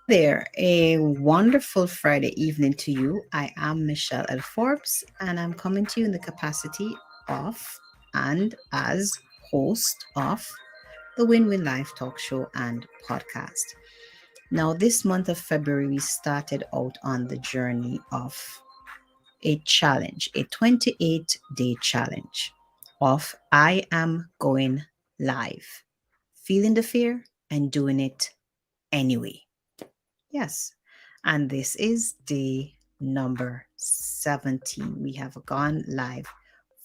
There, a wonderful Friday evening to you. I am Michelle L. Forbes, and I'm coming to you in the capacity of and as host of the Win Win Life talk show and podcast. Now, this month of February, we started out on the journey of a challenge, a 28-day challenge of I am going live, feeling the fear and doing it anyway. Yes. And this is day number 17. We have gone live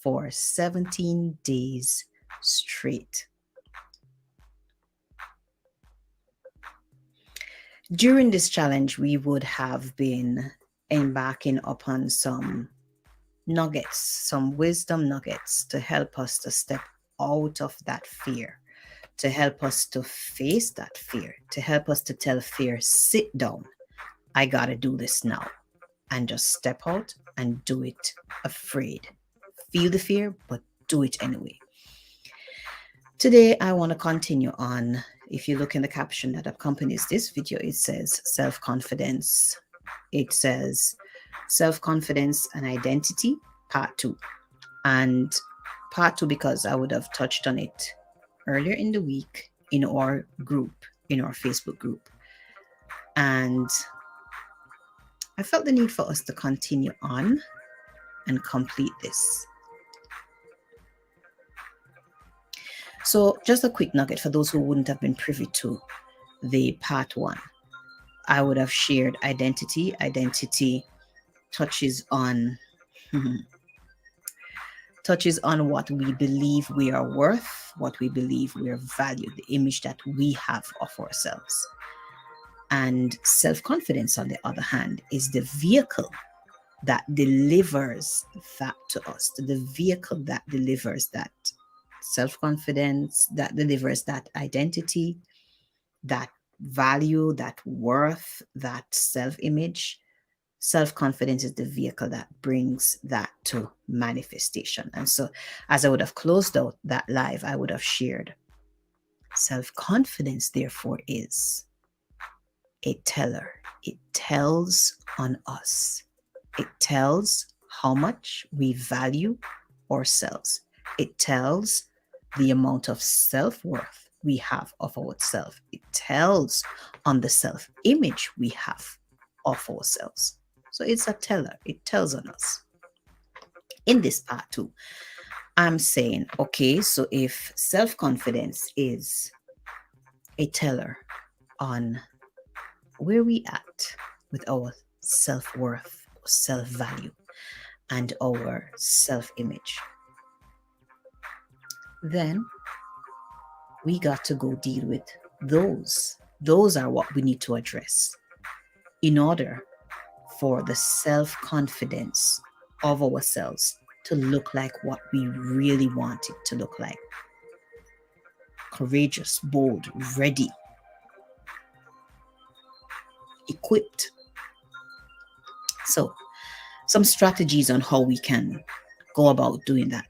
for 17 days straight. During this challenge, we would have been embarking upon some nuggets, some wisdom nuggets to help us to step out of that fear, to help us to face that fear, to help us to tell fear, sit down. I got to do this now. And just step out and do it afraid. Feel the fear, but do it anyway. Today, I want to continue on. If you look in the caption that accompanies this video, it says self confidence. It says self confidence and identity, part two. And part two, because I would have touched on it earlier in the week in our group, in our Facebook group. And I felt the need for us to continue on and complete this. So, just a quick nugget for those who wouldn't have been privy to the part one. I would have shared identity. Identity touches on touches on what we believe we are worth, what we believe we are valued, the image that we have of ourselves. And self-confidence, on the other hand, is the vehicle that delivers that to us, the vehicle that delivers that self-confidence, that delivers that identity, that value, that worth, that self-image. Self-confidence is the vehicle that brings that to manifestation. And so, as I would have closed out that live, I would have shared self-confidence, therefore, is a teller. It tells on us. It tells how much we value ourselves. It tells the amount of self-worth we have of ourselves. It tells on the self-image we have of ourselves. So it's a teller. It tells on us. In this part too, I'm saying, okay, so if self-confidence is a teller on where we at with our self-worth, self-value, and our self-image, then we got to go deal with those. Those are what we need to address in order for the self-confidence of ourselves to look like what we really want it to look like. Courageous, bold, ready, equipped. So, some strategies on how we can go about doing that.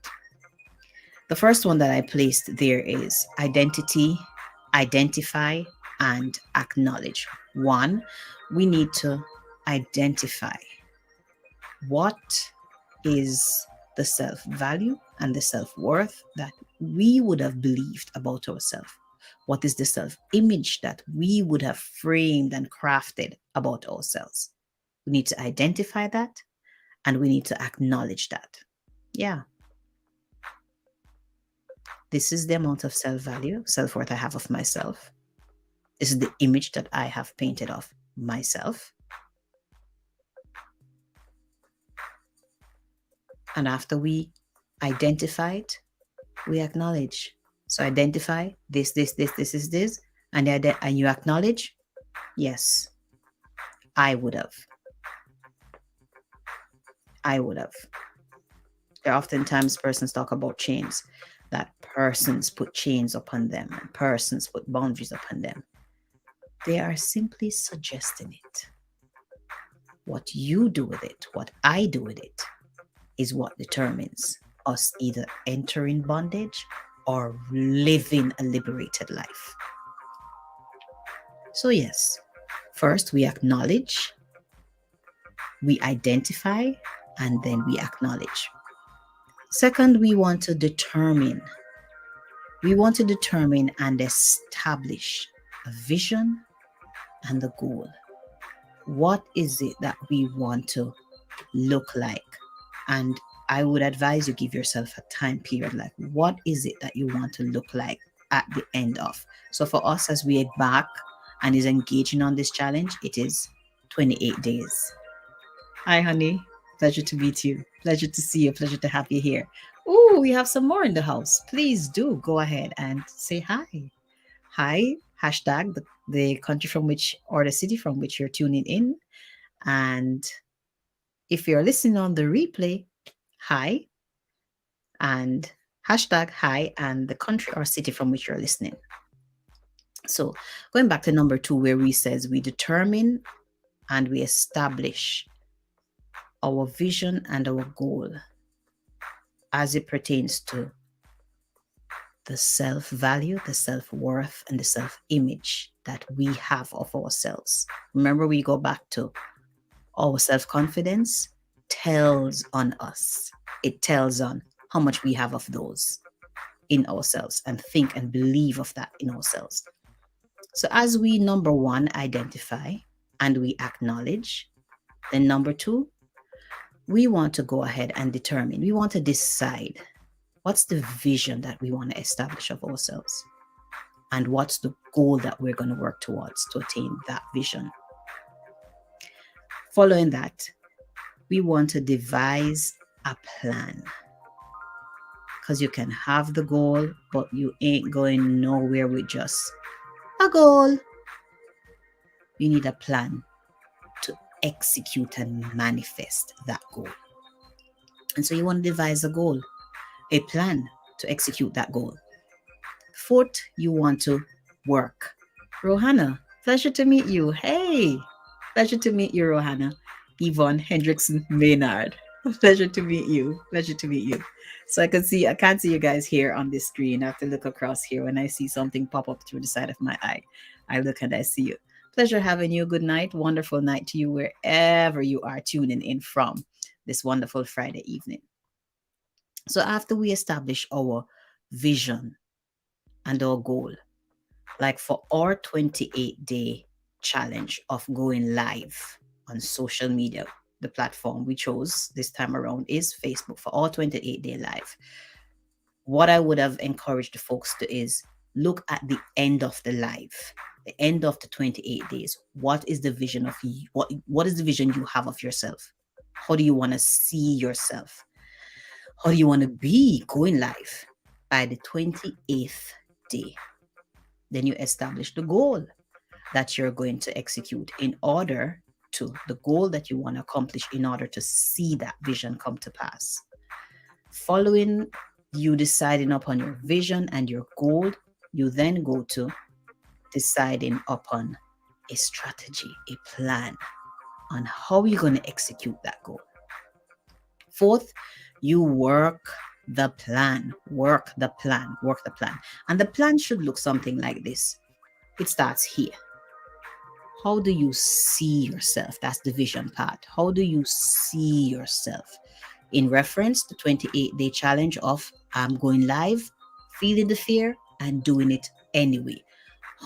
The first one that I placed there is identity, identify, and acknowledge. One, we need to identify what is the self value and the self worth that we would have believed about ourselves. What is the self image that we would have framed and crafted about ourselves? We need to identify that and we need to acknowledge that. Yeah, this is the amount of self value, self worth I have of myself. This is the image that I have painted of myself. And after we identify it, we acknowledge. So identify this is this, and you acknowledge, yes, I would have. I would have. There are oftentimes persons talk about chains, that persons put chains upon them and persons put boundaries upon them. They are simply suggesting it. What you do with it, what I do with it, is what determines us either entering bondage or living a liberated life. So, yes, First, we acknowledge, we identify, and then we acknowledge. Second, we want to determine. We want to determine and establish a vision and the goal. What is it that we want to look like? And I would advise you give yourself a time period. Like, what is it that you want to look like at the end of? So for us, as we embark and is engaging on this challenge, it is 28 days. Hi, honey. Pleasure to meet you. Pleasure to see you. Pleasure to have you here. Oh, we have some more in the house. Please do go ahead and say hi. Hi, hashtag the country from which or the city from which you're tuning in. And if you're listening on the replay, hi, and hashtag hi and the country or city from which you're listening. So going back to number 2, where we says we determine and we establish our vision and our goal as it pertains to the self-value, the self-worth, and the self-image that we have of ourselves. Remember, we go back to our self-confidence tells on us. It tells on how much we have of those in ourselves and think and believe of that in ourselves. So as we, number 1, identify and we acknowledge, then number 2, we want to go ahead and determine, we want to decide what's the vision that we want to establish of ourselves and what's the goal that we're going to work towards to attain that vision. Following that, we want to devise a plan, because you can have the goal, but you ain't going nowhere with just a goal. You need a plan to execute and manifest that goal. And so you want to devise a goal, a plan to execute that goal. Fourth, you want to work. Rohanna, pleasure to meet you. Hey, pleasure to meet you, Rohanna. Yvonne Hendrickson Maynard. Pleasure to meet you. Pleasure to meet you. So I can't see you guys here on this screen. I have to look across here. When I see something pop up through the side of my eye, I look and I see you. Pleasure having you. Good night. Wonderful night to you wherever you are tuning in from this wonderful Friday evening. So after we establish our vision and our goal, like for our 28-day challenge of going live on social media, the platform we chose this time around is Facebook for our 28-day live. What I would have encouraged the folks to is look at the end of the live, the end of the 28 days. What is the vision of you? What is the vision you have of yourself? How do you want to see yourself? How do you want to be going live by the 28th day? Then you establish the goal that you're going to execute in order to the goal that you want to accomplish in order to see that vision come to pass. Following you deciding upon your vision and your goal, you then go to deciding upon a strategy, a plan on how you're going to execute that goal. Fourth, you work the plan. And the plan should look something like this. It starts here. How do you see yourself? That's the vision part. How do you see yourself? In reference to 28-day challenge of I'm going live, feeling the fear and doing it anyway.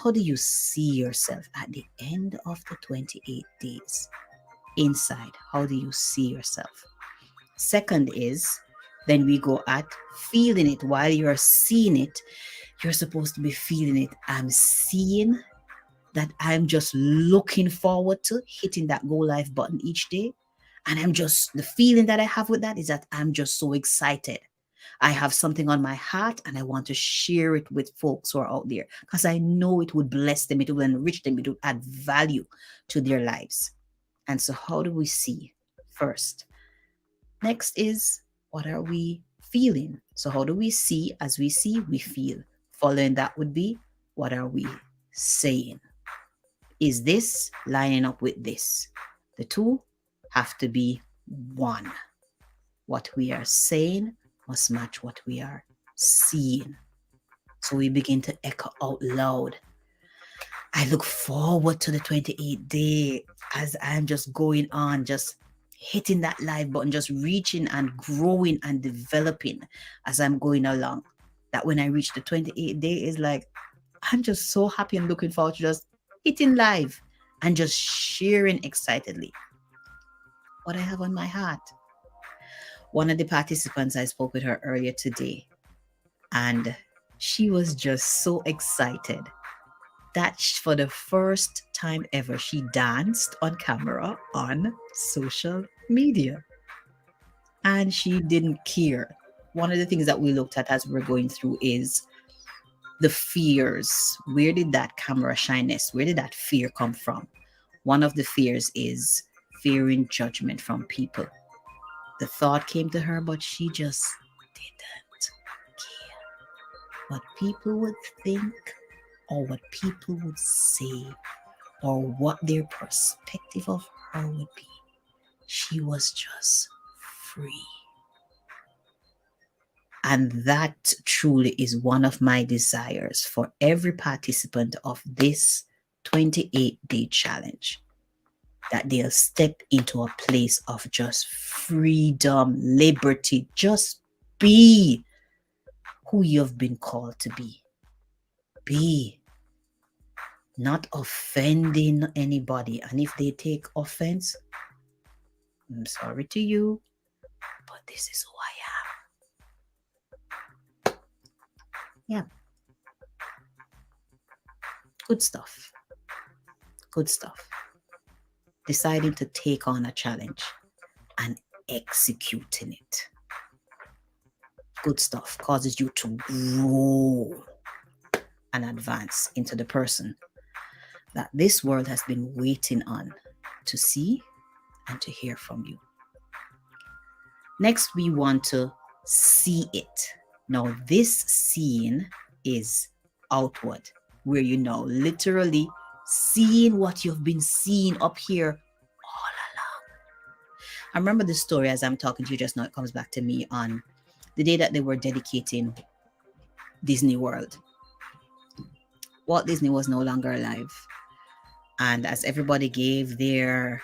How do you see yourself at the end of the 28 days? Inside, how do you see yourself? Second is, then we go at feeling it. While you're seeing it, you're supposed to be feeling it. I'm seeing that I'm just looking forward to hitting that go live button each day. And the feeling that I have with that is that I'm just so excited. I have something on my heart and I want to share it with folks who are out there because I know it would bless them, it will enrich them, it will add value to their lives. And so how do we see first? Next is, what are we feeling? So how do we see? As we see, we feel. Following that would be, what are we saying? Is this lining up with this? The two have to be one. What we are saying must match what we are seeing. So we begin to echo out loud. I look forward to the 28th day as I'm just going on, just hitting that live button, just reaching and growing and developing as I'm going along. That when I reach the 28th day is like, I'm just so happy and looking forward to just hitting live and just sharing excitedly what I have on my heart. One of the participants, I spoke with her earlier today, and she was just so excited that for the first time ever, she danced on camera on social media. And she didn't care. One of the things that we looked at as we're going through is the fears. Where did that camera shyness, where did that fear come from? One of the fears is fearing judgment from people. The thought came to her, but she just didn't care what people would think or what people would say or what their perspective of her would be. She was just free. And that truly is one of my desires for every participant of this 28-day challenge, that they'll step into a place of just freedom, liberty, just be who you've been called to be. Be. Not offending anybody. And if they take offense, I'm sorry to you, but this is who I am. Yeah. Good stuff. Good stuff. Deciding to take on a challenge and executing it. Good stuff causes you to grow and advance into the person that this world has been waiting on to see and to hear from you. Next, we want to see it. Now, this seeing is outward, where you know literally seeing what you've been seeing up here all along. I remember the story as I'm talking to you just now. It comes back to me on the day that they were dedicating Disney World. Walt Disney was no longer alive. And as everybody gave their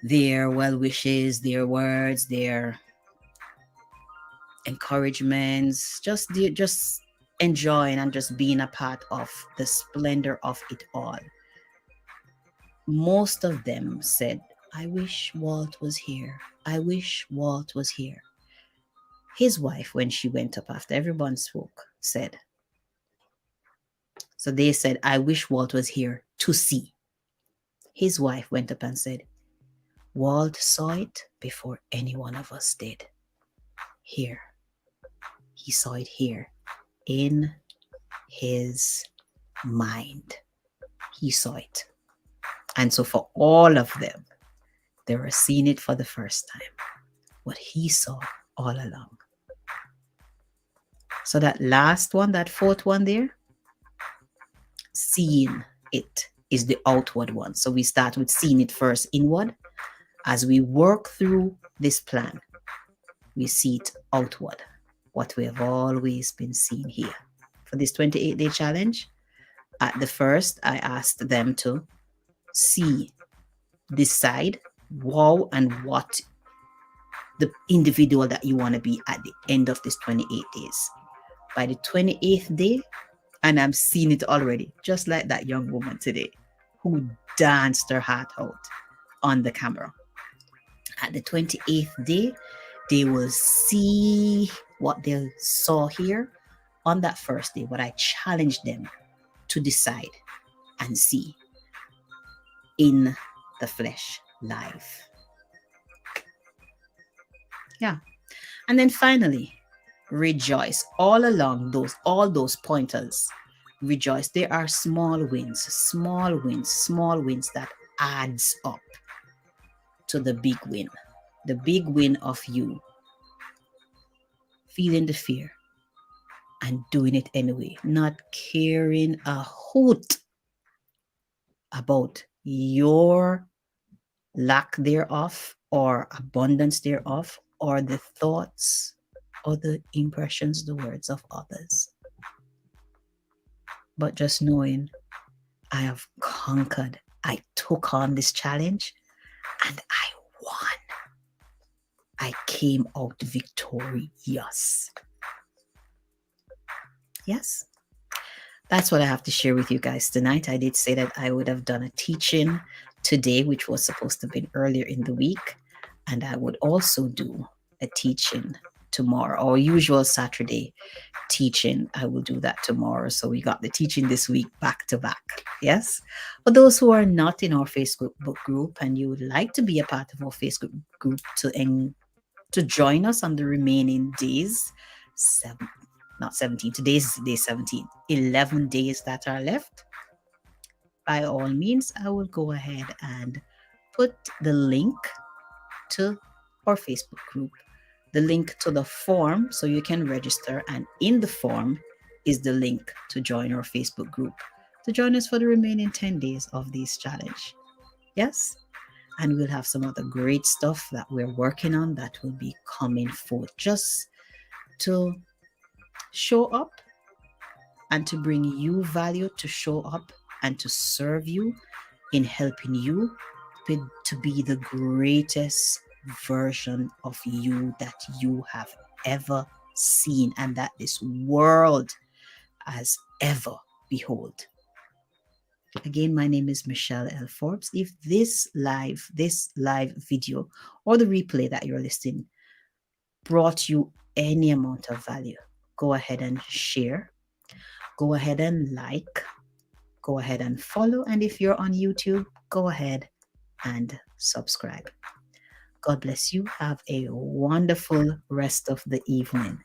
well wishes, their words, their encouragements, just enjoying and just being a part of the splendor of it all, most of them said, I wish Walt was here. I wish Walt was here. His wife, when she went up after everyone spoke, said, so they said, I wish Walt was here to see. His wife went up and said, Walt saw it before any one of us did. Here. He saw it here in his mind. He saw it. And so for all of them, they were seeing it for the first time. What he saw all along. So that last one, that fourth one there, seeing it is the outward one. So we start with seeing it first inward. As we work through this plan, we see it outward, what we have always been seeing here. For this 28-day challenge, at the first, I asked them to see, decide, wow, and what the individual that you want to be at the end of this 28 days. By the 28th day, and I'm seeing it already, just like that young woman today who danced her heart out on the camera. At the 28th day, they will see what they saw here on that first day, what I challenged them to decide and see in the flesh live. Yeah. And then finally, rejoice. All along all those pointers, rejoice. There are small wins that adds up to the big win. The big win of you feeling the fear and doing it anyway, not caring a hoot about your lack thereof or abundance thereof or the thoughts or the impressions, the words of others. But just knowing I have conquered. I took on this challenge and I won. I came out victorious. Yes, that's what I have to share with you guys tonight. I did say that I would have done a teaching today, which was supposed to have been earlier in the week. And I would also do a teaching tomorrow, our usual Saturday teaching. I will do that tomorrow. So we got the teaching this week back to back. Yes. For those who are not in our Facebook book group and you would like to be a part of our Facebook group to join us on the remaining days, not 17, today's day 17, 11 days that are left, by all means, I will go ahead and put the link to our Facebook group, the link to the form so you can register. And in the form is the link to join our Facebook group to join us for the remaining 10 days of this challenge. Yes. And we'll have some other great stuff that we're working on that will be coming forth just to show up and to bring you value, to show up and to serve you in helping you to be the greatest version of you that you have ever seen and that this world has ever behold. Again, my name is Michelle L. Forbes. If this live video or the replay that you're listening brought you any amount of value, go ahead and share, go ahead and like, go ahead and follow. And if you're on YouTube, go ahead and subscribe. God bless you. Have a wonderful rest of the evening.